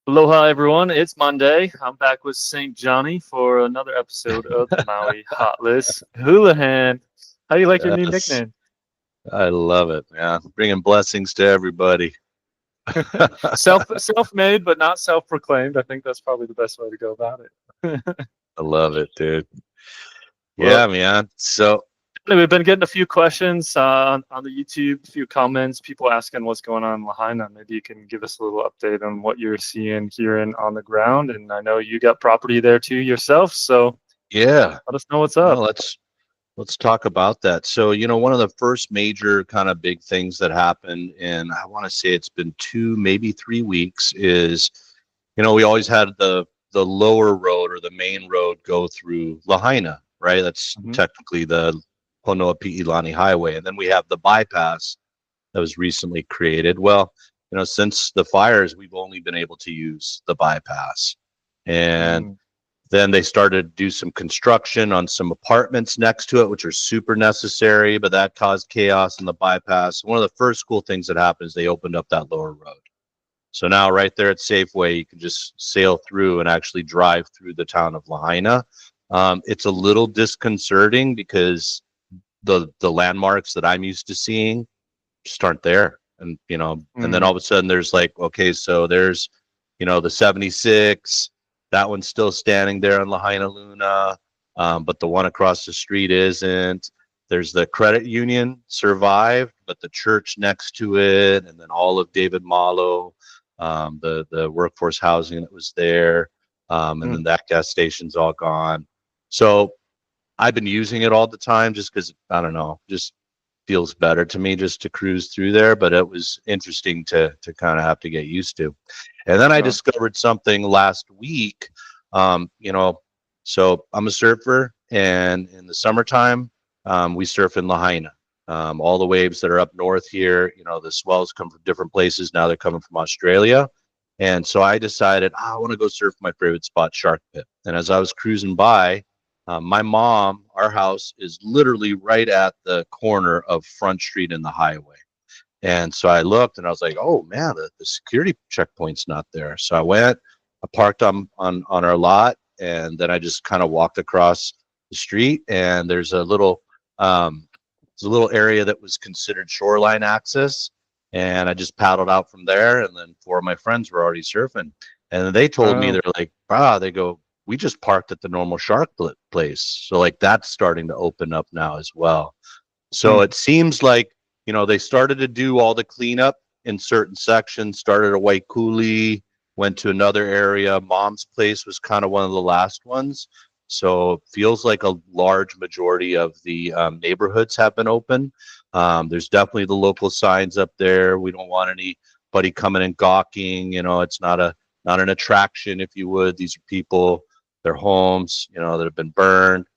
Aloha, everyone. It's Monday. I'm back with St. Johnny for another episode of the Maui Hot List. Hulahan. How do you like your new Yes, nickname? I love it, man. Bringing blessings to everybody. Self-made, but not self-proclaimed. I think that's probably the best way to go about it. I love it, dude. Well, Yeah, man. So, we've been getting a few questions on the YouTube, a few comments, people asking what's going on in Lahaina. Maybe you can give us a little update on what you're seeing, hearing on the ground. And I know you got property there too yourself, so yeah, let us know what's no, up. let's talk about that. So, one of the first major kind of big things that happened, and I want to say it's been 2, maybe 3 weeks, is we always had the lower road or the main road go through Lahaina, right? That's Hmm. technically the Ponoapi'ilani Highway, and then we have the bypass that was recently created. Well, since the fires, we've only been able to use the bypass. And then they started to do some construction on some apartments next to it, which are super necessary, but that caused chaos in the bypass. One of the first cool things that happened is they opened up that lower road. So now, right there at Safeway, you can just sail through and actually drive through the town of Lahaina. It's a little disconcerting because the landmarks that I'm used to seeing just aren't there. And then all Mm. of a sudden there's like, okay, so there's, the 76, that one's still standing there on Lahaina Luna, but the one across the street isn't. There's the credit union survived, but the church next to it, and then all of David Malo, the workforce housing that was there, and then Mm. that gas station's all gone. So I've been using it all the time just because I don't know, just feels better to me just to cruise through there. But it was interesting to kind of have to get used to. And then I Oh. discovered something last week. Um, you know, so I'm a surfer, and in the summertime, we surf in Lahaina. All the waves that are up north here, the swells come from different places. Now they're coming from Australia. And so I decided, I want to go surf my favorite spot, Shark Pit. And as I was cruising by, my mom, our house is literally right at the corner of Front Street and the highway. And so I looked and I was like, oh man, the security checkpoint's not there. So I went, I parked on our lot, and then I just kind of walked across the street, and um there's a little area that was considered shoreline access. And I just paddled out from there, and then four of my friends were already surfing. And they told me, Oh. they're like, they go, we just parked at the normal place. So like that's starting to open up now as well. So Mm. it seems like, they started to do all the cleanup in certain sections, started at White Coulee, went to another area. Mom's Place was kind of one of the last ones. So it feels like a large majority of the neighborhoods have been open. There's definitely the local signs up there. We don't want anybody coming and gawking. It's not an attraction, if you would. These are people, their homes, that have been burned.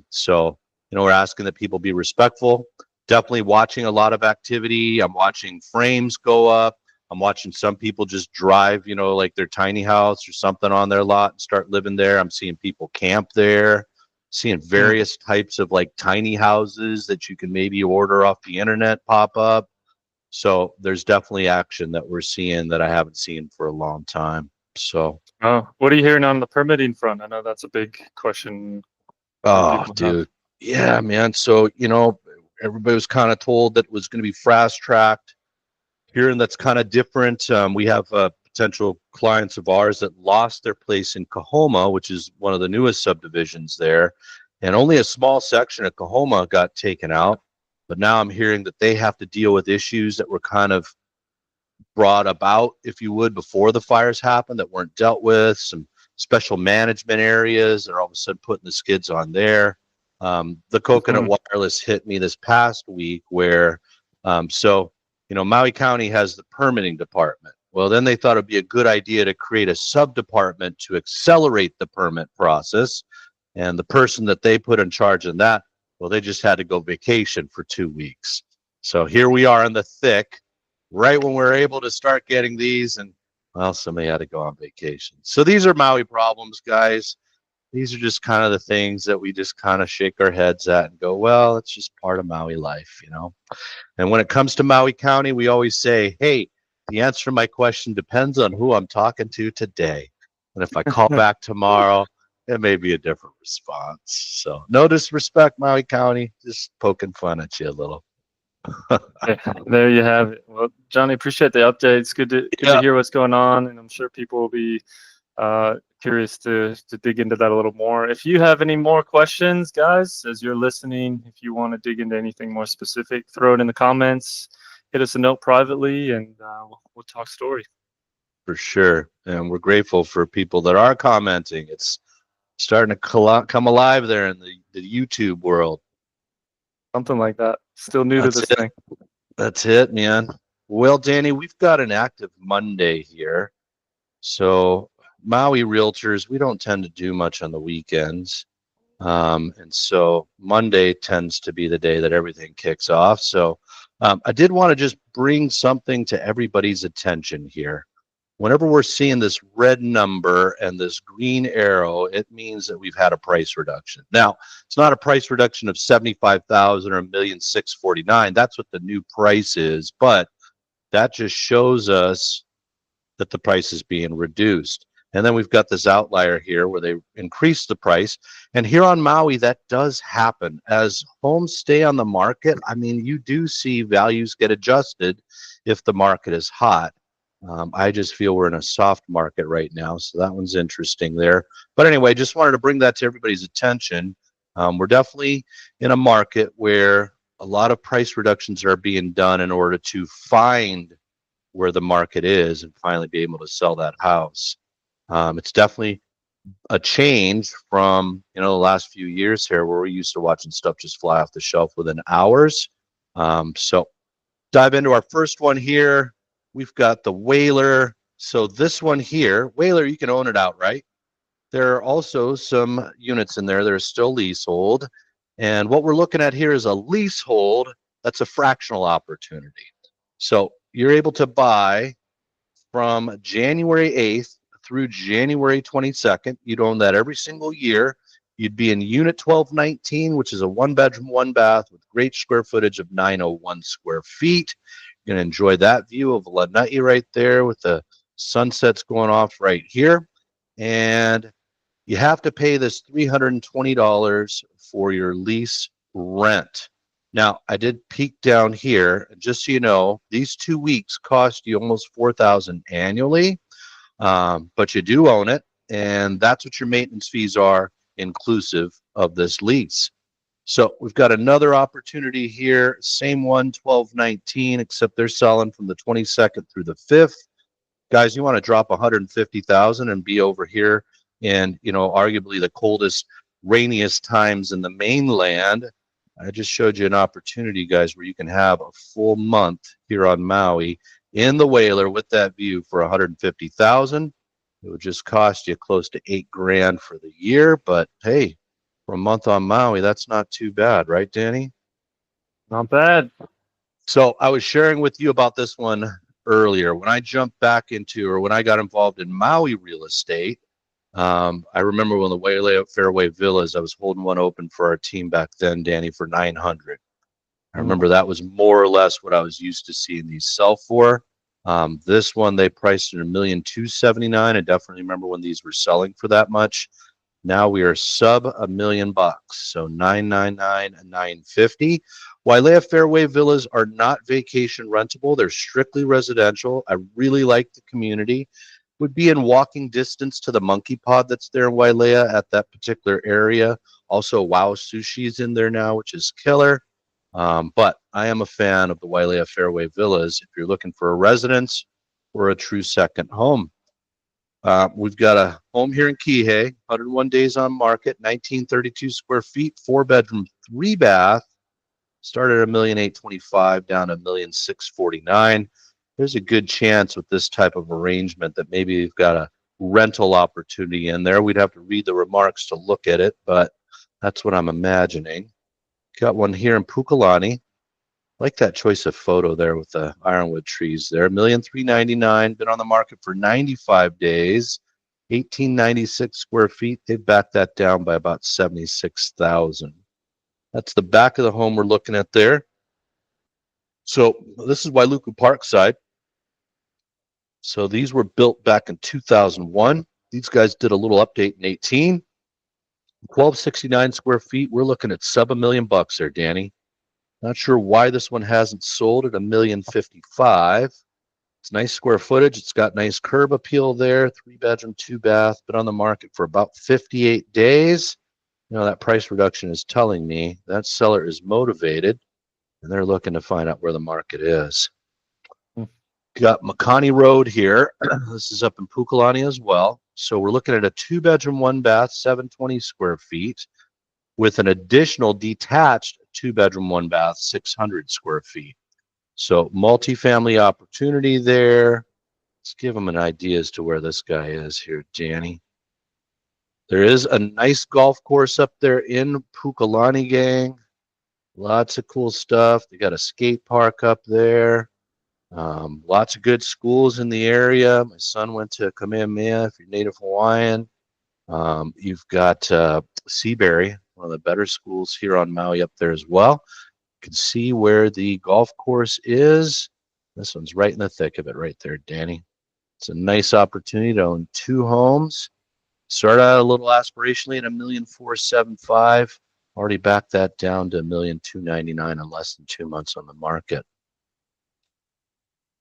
So we're asking that people be respectful. Definitely watching a lot of activity. I'm watching frames go up. I'm watching some people just drive, like their tiny house or something on their lot and start living there. I'm seeing people camp there, seeing Mm. various types of like tiny houses that you can maybe order off the internet pop up. So there's definitely action that we're seeing that I haven't seen for a long time. So, Oh, what are you hearing on the permitting front? I know that's a big question that oh, people have. dude. Yeah, man. So, everybody was kind of told that it was going to be fast tracked here, and that's kind of different. We have potential clients of ours that lost their place in Kahoma, which is one of the newest subdivisions there, and only a small section of Kahoma got taken out. But now I'm hearing that they have to deal with issues that were kind of brought about, if you would, before the fires happened that weren't dealt with, some special management areas that are all of a sudden putting the skids on there. The Coconut Mhm. Wireless hit me this past week where, Maui County has the permitting department. Well, then they thought it'd be a good idea to create a sub department to accelerate the permit process. And the person that they put in charge of that, well, they just had to go vacation for 2 weeks. So here we are in the thick, right when we're able to start getting these, and well, somebody had to go on vacation. So these are Maui problems, guys. These are just kind of the things that we just kind of shake our heads at and go, well, it's just part of Maui life. And when it comes to Maui County, we always say, hey, The answer to my question depends on who I'm talking to today. And if I call back tomorrow, it may be a different response. So no disrespect, Maui County, just poking fun at you a little. Yeah, there you have it. Well, Jonny, appreciate the update. It's good to Yeah, hear what's going on, and I'm sure people will be curious to dig into that a little more. If you have any more questions, guys, as you're listening, if you want to dig into anything more specific, throw it in the comments. Hit us a note privately, and we'll talk story. for sure. And we're grateful for people that are commenting. It's starting to come alive there in the YouTube world. Something like that. Still new to That's this it. thing. That's it, man. Well, Danny, we've got an active Monday here. So Maui realtors, we don't tend to do much on the weekends. And so Monday tends to be the day that everything kicks off. So I did want to just bring something to everybody's attention here. Whenever we're seeing this red number and this green arrow, it means that we've had a price reduction. Now, it's not a price reduction of 75,000 or 1,649,000. That's what the new price is, but that just shows us that the price is being reduced. And then we've got this outlier here where they increase the price. And here on Maui, that does happen. As homes stay on the market, I mean, you do see values get adjusted if the market is hot. I just feel we're in a soft market right now. So that one's interesting there. But anyway, just wanted to bring that to everybody's attention. We're definitely in a market where a lot of price reductions are being done in order to find where the market is and finally be able to sell that house. It's definitely a change from the last few years here where we're used to watching stuff just fly off the shelf within hours. So dive into our first one here. We've got the Whaler. So this one here, Whaler, you can own it outright. There are also some units in there that are still leasehold. And what we're looking at here is a leasehold. That's a fractional opportunity. So you're able to buy from January 8th through January 22nd. You'd own that every single year. You'd be in Unit 1219, which is a one bedroom, one bath with great square footage of 901 square feet. You're going to enjoy that view of Lanai right there with the sunsets going off right here. And you have to pay this $320 for your lease rent. Now, I did peek down here, just so you know, these 2 weeks cost you almost $4,000 annually, but you do own it, and that's what your maintenance fees are, inclusive of this lease. So we've got another opportunity here, same one, 1219, except they're selling from the 22nd through the 5th. Guys, you want to drop 150,000 and be over here in, arguably the coldest, rainiest times in the mainland. I just showed you an opportunity, guys, where you can have a full month here on Maui in the Whaler with that view for 150,000. It would just cost you close to $8,000 for the year, but hey, for a month on Maui, that's not too bad, right, Danny? Not bad. So I was sharing with you about this one earlier. When I jumped back into, or when I got involved in Maui real estate, I remember when the Wailea Fairway Villas, I was holding one open for our team back then, Danny, for 900. I remember that was more or less what I was used to seeing these sell for. This one, they priced at $1,279,000. I definitely remember when these were selling for that much. Now we are sub $1 million, so 999 and 950. Wailea Fairway Villas are not vacation rentable. They're strictly residential. I really like the community. Would be in walking distance to the monkey pod that's there in Wailea at that particular area. Also, Wow Sushi is in there now, which is killer. But I am a fan of the Wailea Fairway Villas if you're looking for a residence or a true second home. We've got a home here in Kihei, 101 days on market, 1932 square feet, 4 bedroom, 3 bath. Started at $1,825,000 down to $1,649,000. There's a good chance with this type of arrangement that maybe you've got a rental opportunity in there. We'd have to read the remarks to look at it, but that's what I'm imagining. Got one here in Pukalani. Like that choice of photo there with the ironwood trees there. $1,399,000, been on the market for 95 days. 1,896 square feet. They've backed that down by about 76,000. That's the back of the home we're looking at there. So this is Wailuku Parkside. So these were built back in 2001. These guys did a little update in 18. 1269 square feet. We're looking at sub $1 million there, Danny. Not sure why this one hasn't sold at $1,055,000. It's nice square footage. It's got nice curb appeal there. 3-bedroom, 2-bath. Been on the market for about 58 days. You know, that price reduction is telling me that seller is motivated and they're looking to find out where the market is. Got Makani Road here. This is up in Pukalani as well. So we're looking at a 2-bedroom, 1-bath, 720 square feet with an additional detached 2-bedroom, 1-bath, 600 square feet. So multifamily opportunity there. Let's give them an idea as to where this guy is here, Danny. There is a nice golf course up there in Pukalani, gang. Lots of cool stuff. They got a skate park up there. Lots of good schools in the area. My son went to Kamehameha, if you're Native Hawaiian. You've got Seabury, one of the better schools here on Maui up there as well. You can see where the golf course is. This one's right in the thick of it right there, Danny. It's a nice opportunity to own 2 homes. Start out a little aspirationally at $1,475,000. Already backed that down to $1,299,000 in less than 2 months on the market.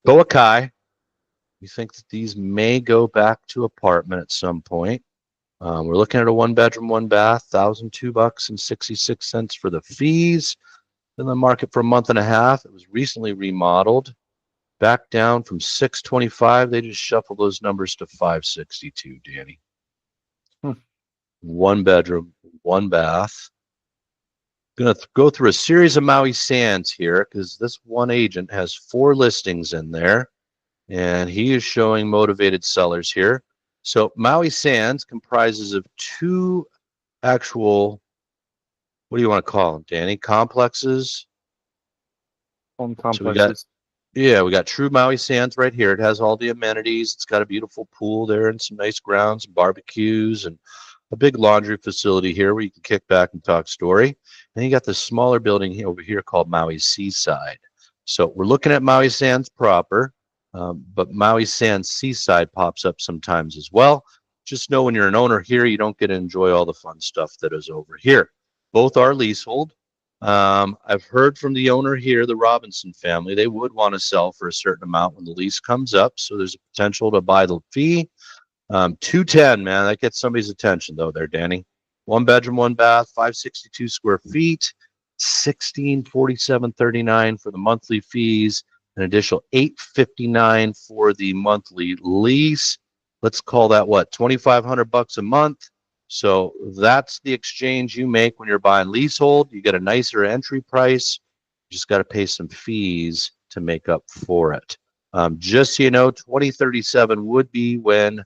Boakai, we think that these may go back to apartment at some point. We're looking at a 1-bedroom, 1-bath, $1,002.66 for the fees. In the market for a month and a half. It was recently remodeled. Back down from $625. They just shuffled those numbers to $562, Danny. 1 bedroom, 1 bath. Going to go through a series of Maui Sands here because this one agent has 4 listings in there, and he is showing motivated sellers here. So Maui Sands comprises of 2 actual, what do you want to call them, Danny? Complexes? Home So we got, complexes. yeah, we got True Maui Sands right here. It has all the amenities. It's got a beautiful pool there and some nice grounds, barbecues, and a big laundry facility here where you can kick back and talk story. And you got this smaller building here over here called Maui Seaside. So we're looking at Maui Sands proper, but Maui Sands Seaside pops up sometimes as well. Just know when you're an owner here, you don't get to enjoy all the fun stuff that is over here. Both are leasehold. I've heard from the owner here, the Robinson family, they would want to sell for a certain amount when the lease comes up. So there's a potential to buy the fee. 210, man, that gets somebody's attention though there, Danny. 1 bedroom, 1 bath, 562 square feet, $1,647.39 for the monthly fees, an additional $859 for the monthly lease. Let's call that what, $2,500 a month. So that's the exchange you make when you're buying leasehold. You get a nicer entry price. You just got to pay some fees to make up for it. Just so you know, 2037 would be when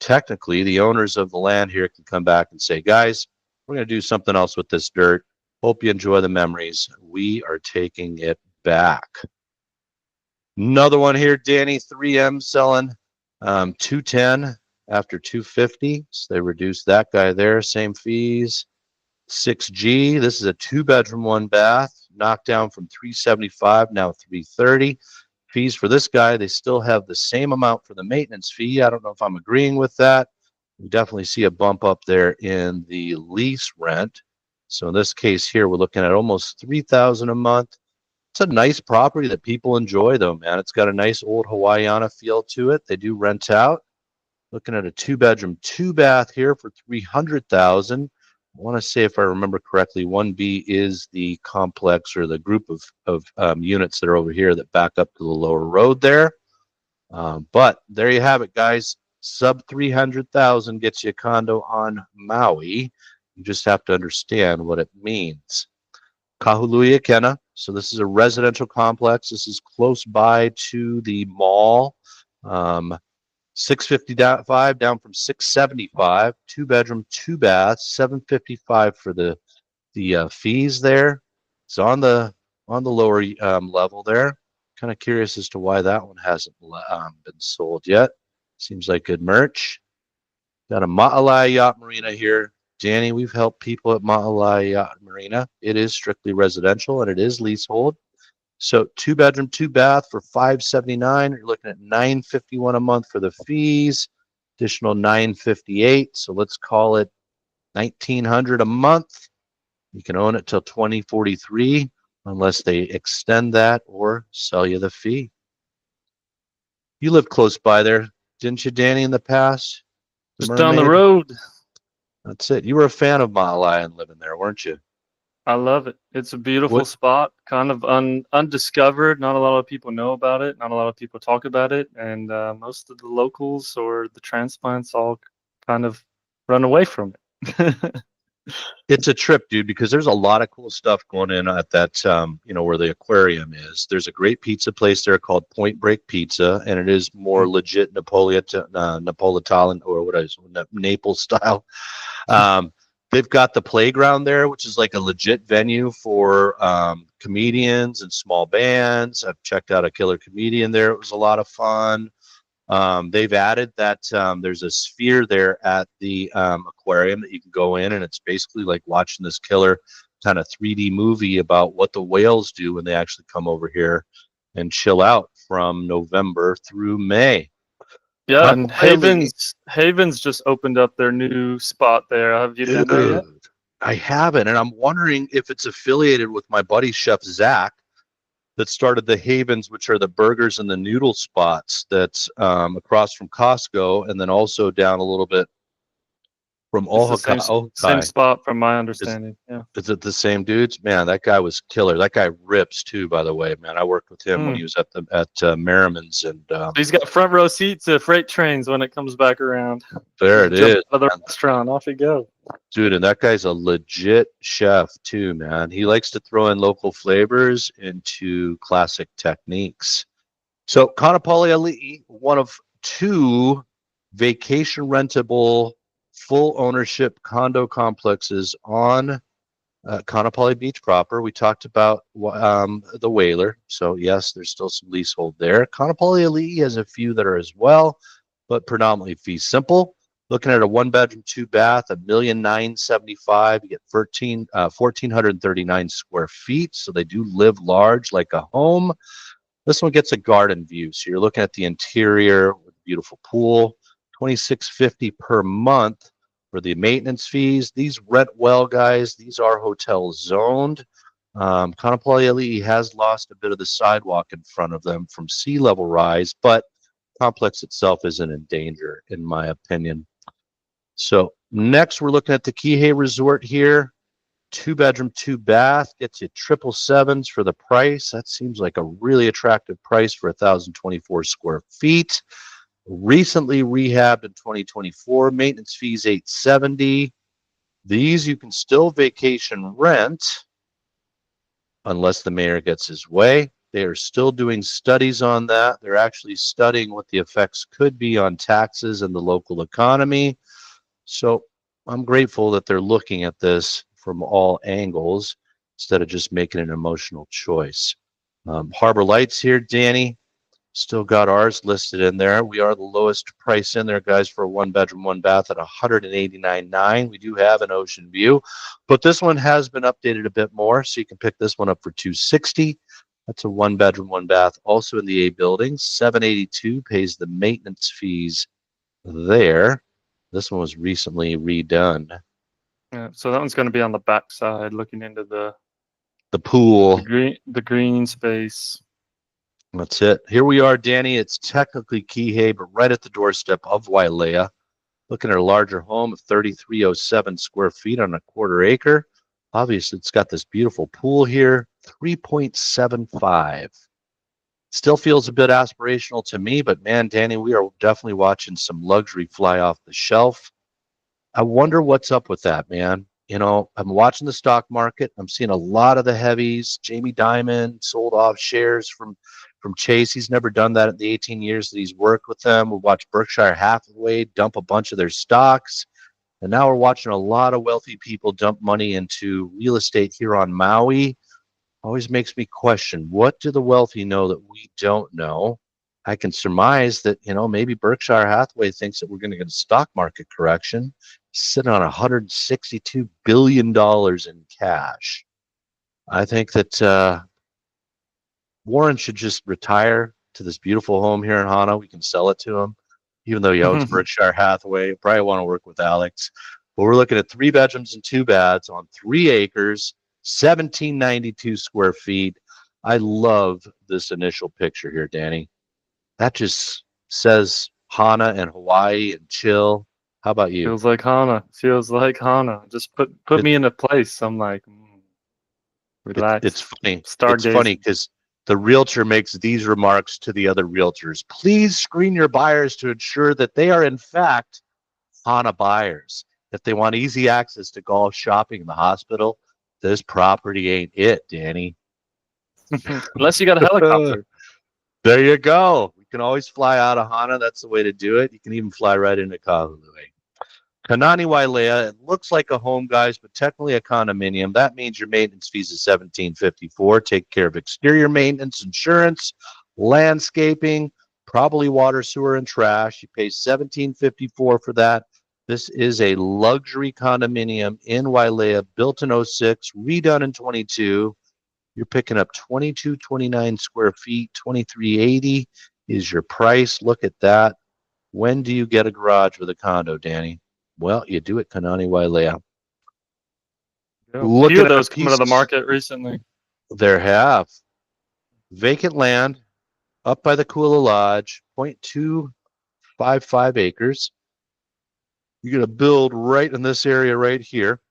technically the owners of the land here can come back and say, guys, we're going to do something else with this dirt. Hope you enjoy the memories. We are taking it back. Another one here, Danny, 3M selling 210 after 250. So they reduced that guy there, same fees. 6G, this is a 2-bedroom, 1 bath, knocked down from 375, now 330. Fees for this guy, they still have the same amount for the maintenance fee. I don't know if I'm agreeing with that. We definitely see a bump up there in the lease rent. So in this case here, we're looking at almost $3,000 a month. It's a nice property that people enjoy though, man. It's got a nice old Hawaiiana feel to it. They do rent out. Looking at a 2-bedroom, 2-bath here for $300,000. I want to say, if I remember correctly, 1B is the complex or the group of units that are over here that back up to the lower road there. But there you have it, guys. Sub 300,000 gets you a condo on Maui. You just have to understand what it means. Kahului Kena. So this is a residential complex. This is close by to the mall. 655 down from 675. 2-bedroom, 2-bath, 755 for the fees there. It's on the lower level there. Kind of curious as to why that one hasn't been sold yet. Seems like good merch. Got a Ma'alai Yacht Marina here. Danny, we've helped people at Ma'alai Yacht Marina. It is strictly residential and it is leasehold. So 2 bedroom, 2 bath for $579. You're looking at $951 a month for the fees, additional $958. So let's call it $1,900 a month. You can own it till 2043 unless they extend that or sell you the fee. You lived close by there, didn't you, Danny, in the past? The Just down the Mermaid? road. That's it. You were a fan of Mile Island living there, weren't you? I love it. It's a beautiful What spot, kind of undiscovered. Not a lot of people know about it. Not a lot of people talk about it, and most of the locals or the transplants all kind of run away from it. It's a trip, dude, because there's a lot of cool stuff going in at that, where the aquarium is. There's a great pizza place there called Point Break Pizza, and it is more legit Napolitan or what is Naples style. They've got the playground there, which is like a legit venue for comedians and small bands. I've checked out a killer comedian there. It was a lot of fun. They've added that there's a sphere there at the aquarium that you can go in, and it's basically like watching this killer kind of 3D movie about what the whales do when they actually come over here and chill out from November through May. Yeah, and Contemplatively, Havens just opened up their new spot there. Have you been there yet? dude, I haven't, and I'm wondering if it's affiliated with my buddy Chef Zach that started the Havens, which are the burgers and the noodle spots that's across from Costco, and then also down a little bit from It's the same Okai. spot from my Is, understanding. Yeah. is it the same dudes? Man, that guy was killer. That guy rips too, by the way. Man, I worked with him when he was at Merriman's, and He's got front row seats to freight trains when it comes back around. there Just it jump is, out of the man. restaurant, off you go. Dude, and that guy's a legit chef too, man. He likes to throw in local flavors into classic techniques. So Kanapali Ali'i, one of two vacation rentable full ownership condo complexes on Kanapali Beach proper. We talked about the Whaler. So yes, there's still some leasehold there. Kanapali Ali'i has a few that are as well, but predominantly fee simple. Looking at a 1 bedroom, 2 bath, $1,975,000. You get 1,439 square feet. So they do live large like a home. This one gets a garden view, so you're looking at the interior with a beautiful pool. $2,650 per month for the maintenance fees. These rent well, guys. These are hotel zoned. Kaanapali has lost a bit of the sidewalk in front of them from sea level rise, but the complex itself isn't in danger, in my opinion. So next, we're looking at the Kihei Resort here. 2 bedroom, 2 bath, gets you 777s for the price. That seems like a really attractive price for 1,024 square feet. Recently rehabbed in 2024. Maintenance fees $870. These you can still vacation rent unless the mayor gets his way. They are still doing studies on that. They're actually studying what the effects could be on taxes and the local economy. So I'm grateful that they're looking at this from all angles instead of just making an emotional choice. Harbor Lights here, Danny. Still got ours listed in there. We are the lowest price in there, guys, for a 1 bedroom, 1 bath at $189,900. We do have an ocean view, but this one has been updated a bit more, so you can pick this one up for $260,000. That's a 1 bedroom, 1 bath, also in the A building. $782 pays the maintenance fees there. This one was recently redone. Yeah, so that one's going to be on the back side, looking into the pool. the green space. That's it. Here we are, Danny. It's technically Kihei, but right at the doorstep of Wailea. Looking at a larger home of 3,307 square feet on a quarter acre. Obviously, it's got this beautiful pool here, 3.75. Still feels a bit aspirational to me, but man, Danny, we are definitely watching some luxury fly off the shelf. I wonder what's up with that, man. I'm watching the stock market. I'm seeing a lot of the heavies. Jamie Dimon sold off shares from Chase. He's never done that in the 18 years that he's worked with them. We watched Berkshire Hathaway dump a bunch of their stocks. And now we're watching a lot of wealthy people dump money into real estate here on Maui. Always makes me question, what do the wealthy know that we don't know? I can surmise that, maybe Berkshire Hathaway thinks that we're going to get a stock market correction, sitting on $162 billion in cash. I think that Warren should just retire to this beautiful home here in Hana. We can sell it to him, even though he owns Berkshire Hathaway. Probably want to work with Alex. But we're looking at 3 bedrooms and 2 baths on 3 acres, 1792 square feet. I love this initial picture here, Danny. That just says Hana and Hawaii and chill. How about you? Feels like Hana. Feels like Hana. Just put me in a place. I'm like, relax. It's funny. Stargazing. It's funny because the realtor makes these remarks to the other realtors. Please screen your buyers to ensure that they are in fact Hana buyers. If they want easy access to golf, shopping, and the hospital, this property ain't it, Danny. Unless you got a helicopter. There you go. We can always fly out of Hana. That's the way to do it. You can even fly right into Kahului. Kanani Wailea, it looks like a home, guys, but technically a condominium. That means your maintenance fees is $17.54. Take care of exterior maintenance, insurance, landscaping, probably water, sewer, and trash. You pay $17.54 for that. This is a luxury condominium in Wailea, built in 06, redone in 22. You're picking up 2229 square feet, 2380 is your price. Look at that. When do you get a garage with a condo, Danny? Well, you do it, Kanani Wailea. Yeah, a few of those coming to the market recently. There have. Vacant land up by the Kula Lodge, 0.255 acres. You're going to build right in this area right here.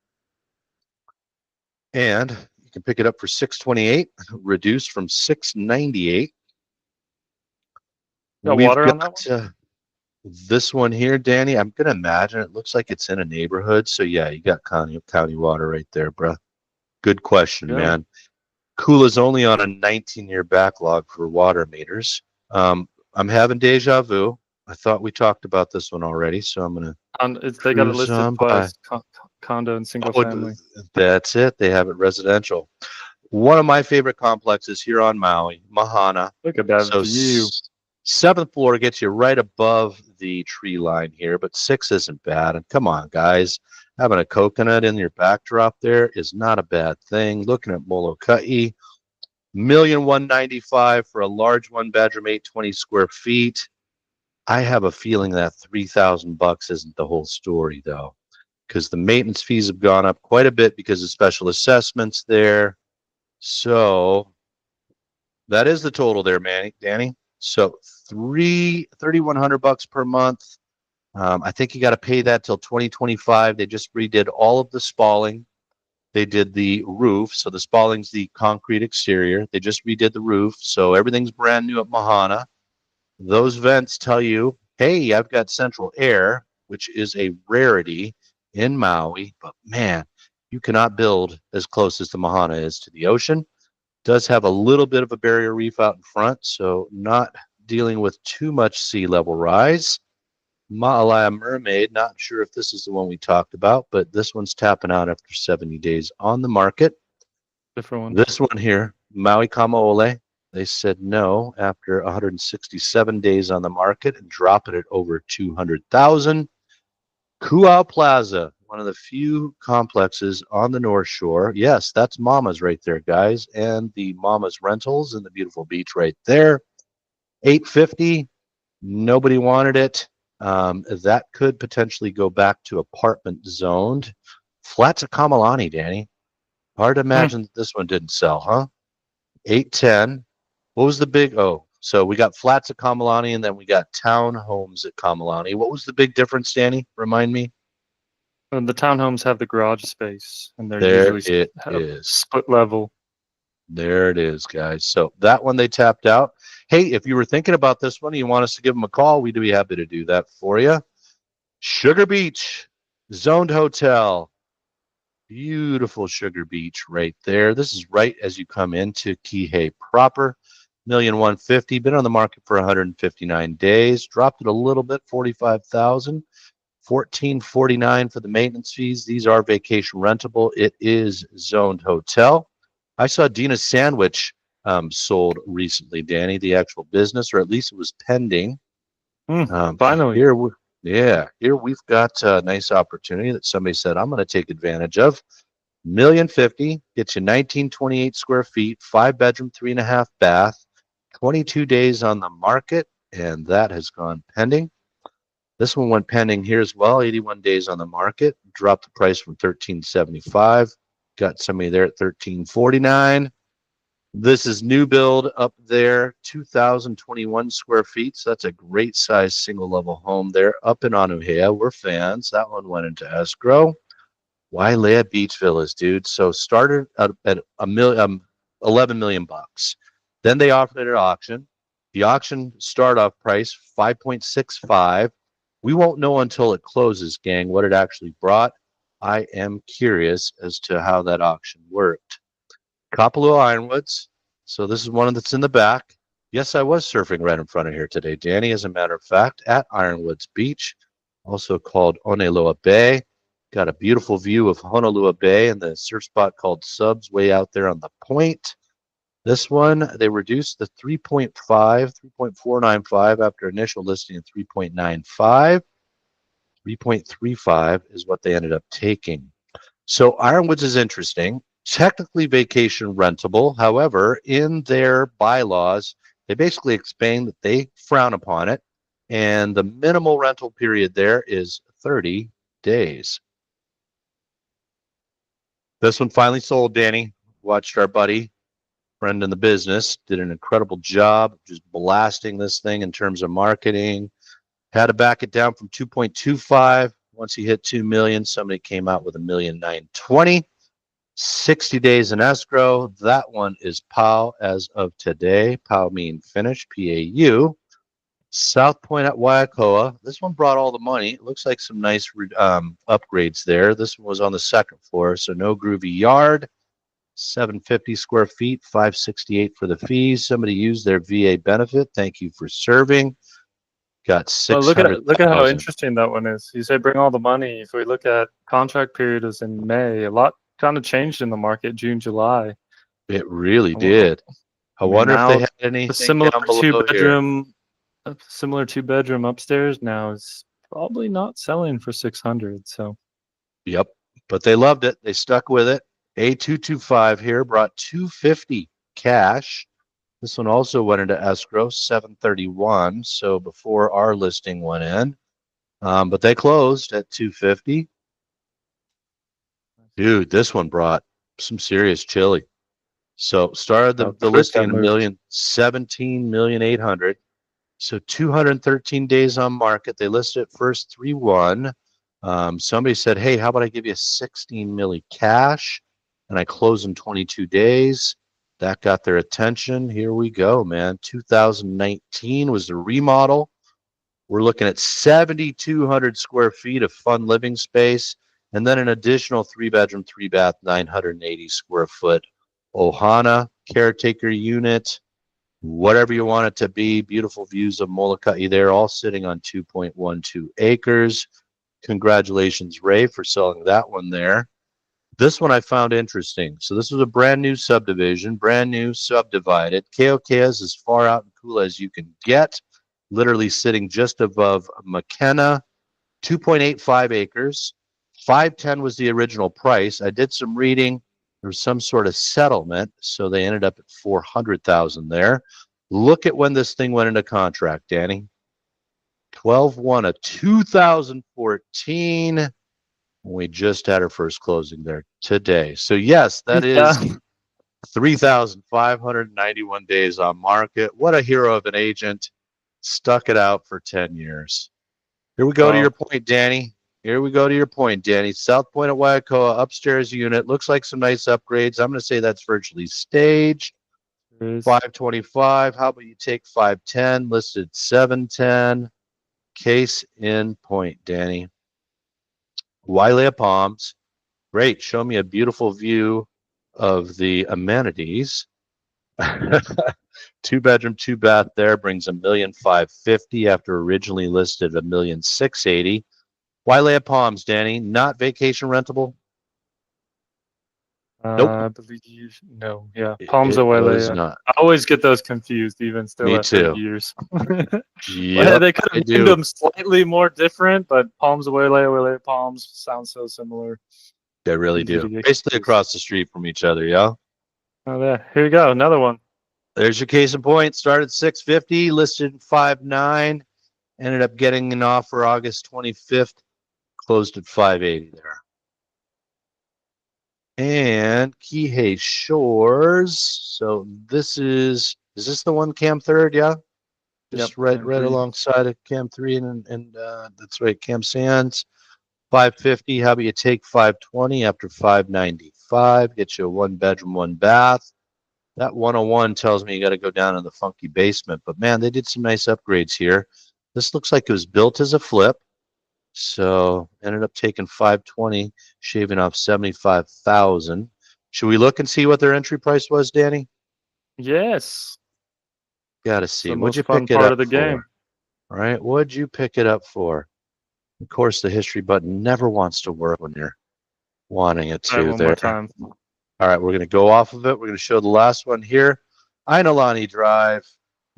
And you can pick it up for $628, reduced from $698. Got water on that one? This one here, Danny, I'm going to imagine it looks like it's in a neighborhood. So, yeah, you got county water right there, bruh. Good question, man. Kula's only on a 19-year backlog for water meters. I'm having deja vu. I thought we talked about this one already, so I'm going to they got it listed twice, condo and single family. That's it. They have it residential. One of my favorite complexes here on Maui, Mahana. Look at that view. 7th floor gets you right above the tree line here, but 6 isn't bad. And come on, guys, having a coconut in your backdrop there is not a bad thing. Looking at Molokai, $1,195,000 for a large 1-bedroom, 820 square feet. I have a feeling that $3,000 isn't the whole story, though, because the maintenance fees have gone up quite a bit because of special assessments there. So that is the total there, Danny. So $3,100 per month. I think you got to pay that till 2025. They just redid all of the spalling. They did the roof. So the spalling's the concrete exterior. They just redid the roof. So everything's brand new at Mahana. Those vents tell you, hey, I've got central air, which is a rarity in Maui. But man, you cannot build as close as the Mahana is to the ocean. Does have a little bit of a barrier reef out in front, so not dealing with too much sea level rise. Ma'alaya Mermaid, not sure if this is the one we talked about, but this one's tapping out after 70 days on the market. Different one. This one here, Maui Kamaole, they said no after 167 days on the market and dropping it over 200,000. Kuau Plaza, one of the few complexes on the North Shore. Yes, that's Mama's right there, guys, and the Mama's Rentals and the beautiful beach right there. $850. Nobody wanted it. That could potentially go back to apartment zoned. Flats at Kamalani, Danny. Hard to imagine that this one didn't sell, huh? $810. What was the big? Oh, so we got flats at Kamalani, and then we got townhomes at Kamalani. What was the big difference, Danny? Remind me. The townhomes have the garage space, and they're there usually it is. Split level. There it is, guys. So that one they tapped out. Hey, if you were thinking about this one and you want us to give them a call, we'd be happy to do that for you. Sugar Beach, zoned hotel. Beautiful Sugar Beach right there. This is right as you come into Kihei proper. $1,150,000. Been on the market for 159 days. Dropped it a little bit, 45,000. $1,449 for the maintenance fees. These are vacation rentable. It is zoned hotel. I saw Dina's Sandwich sold recently, Danny, the actual business, or at least it was pending. Finally. Here we've got a nice opportunity that somebody said, I'm going to take advantage of. $1,050,000, gets you 1928 square feet, 5-bedroom, 3.5 bath. 22 days on the market, and that has gone pending. This one went pending here as well, 81 days on the market. Dropped the price from $13.75. Got somebody there at $13.49. This is new build up there, 2,021 square feet. So that's a great size single level home there up in Anuhea. We're fans. That one went into escrow. Wailea Beach Villas, dude. So started at a million, 11 million bucks. Then they offered it at auction. The auction start off price 5.65. We won't know until it closes, gang, what it actually brought. I am curious as to how that auction worked. Kapalua Ironwoods. So this is one that's in the back. Yes, I was surfing right in front of here today, Danny, as a matter of fact, at Ironwoods Beach, also called Oneloa Bay. Got a beautiful view of Honolulu Bay and the surf spot called Subs way out there on the point. This one, they reduced the 3.495 after initial listing of 3.95. 3.35 is what they ended up taking. So Ironwoods is interesting. Technically vacation rentable. However, in their bylaws, they basically explain that they frown upon it. And the minimal rental period there is 30 days. This one finally sold, Danny. Watched our buddy, friend in the business, did an incredible job just blasting this thing in terms of marketing. Had to back it down from 2.25. Once he hit 2 million, somebody came out with $1,920,000. 60 days in escrow. That one is POW as of today. POW mean finished, PAU. South Point at Waiakoa. This one brought all the money. It looks like some nice upgrades there. This one was on the second floor, so no groovy yard. 750 square feet, 568 for the fees. Somebody used their VA benefit. Thank you for serving. Got 600. Look at how interesting that one is. You say bring all the money. If we look at contract period is in May, a lot kind of changed in the market June, July. It really did. I wonder if they had anything a similar down below two-bedroom, a similar two-bedroom upstairs now is probably not selling for 600. So, yep, but they loved it. They stuck with it. A225 here brought 250 cash. This one also went into escrow, 731. So before our listing went in, but they closed at 250. Dude, this one brought some serious chili. So started the listing at $1,017,800,000. So 213 days on market. They listed it first 3-1. Somebody said, hey, how about I give you 16 milli cash? And I close in 22 days. That got their attention. Here we go, man. 2019 was the remodel. We're looking at 7,200 square feet of fun living space, and then an additional 3-bedroom, 3-bath, 980 square foot Ohana caretaker unit, whatever you want it to be. Beautiful views of Molokai there, all sitting on 2.12 acres. Congratulations, Ray, for selling that one there. This one I found interesting. So this was a brand new subdivision, brand new subdivided. Keokea is as far out in Kula as you can get, literally sitting just above McKenna, 2.85 acres. 510 was the original price. I did some reading. There was some sort of settlement, so they ended up at 400,000 there. Look at when this thing went into contract, Danny. 12/1 of 2014. We just had our first closing there today. So yes, that is 3,591 days on market. What a hero of an agent. Stuck it out for 10 years. Here we go to your point, Danny. Here we go to your point, Danny. South Point at Waiakoa, upstairs unit. Looks like some nice upgrades. I'm going to say that's virtually staged. 525. How about you take 510? Listed 710. Case in point, Danny. Wailea Palms. Great. Show me a beautiful view of the amenities. 2-bedroom, 2-bath there brings $1,550,000 after originally listed $1,680,000. Wailea Palms, Danny, not vacation rentable. Nope. I believe no. Yeah, Palms of Wailea. I always get those confused, even still after years. Yeah, they could have named them slightly more different, but Palms of Wailea, Wailea Palms sound so similar. They really do. Basically across the street from each other, yeah. Oh, yeah. Here you go. Another one. There's your case in point. Started 650, listed 5.9, ended up getting an offer August 25th, closed at 580 there. And Kihei Shores. So is this the one, Cam 3rd? Yeah. Just Yep, right Cam 3. alongside of Cam 3 and that's right, Cam Sands. 550. How about you take 520 after 595? Get you a 1-bedroom, 1-bath. That 101 tells me you got to go down in the funky basement. But man, they did some nice upgrades here. This looks like it was built as a flip. So ended up taking 520, shaving off 75,000. Should we look and see what their entry price was, Danny? Yes. Got to It's see. the What'd most you fun pick it part up of the game. for? All right. What'd you pick it up for? Of course, the history button never wants to work when you're wanting it Try it to one more there. time. All right, we're going to go off of it. We're going to show the last one here. Ainolani Drive,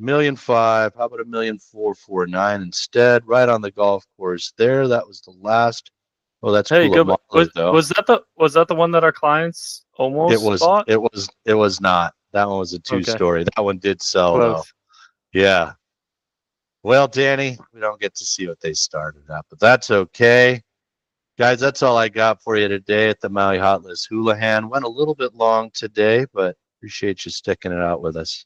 1,000,005. How about 1,449 instead? Right on the golf course there. That was the last. Oh, that's Hey, cool. good. Though. Was that the one that our clients almost bought? It was not. That one was a Okay, 2-story. That one did sell though. close. Yeah. Well, Danny, we don't get to see what they started at, but that's okay. Guys, that's all I got for you today at the Maui Hot List. Hulahan went a little bit long today, but appreciate you sticking it out with us.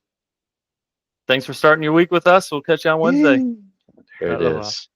Thanks for starting your week with us. We'll catch you on Wednesday. There it Aloha. is.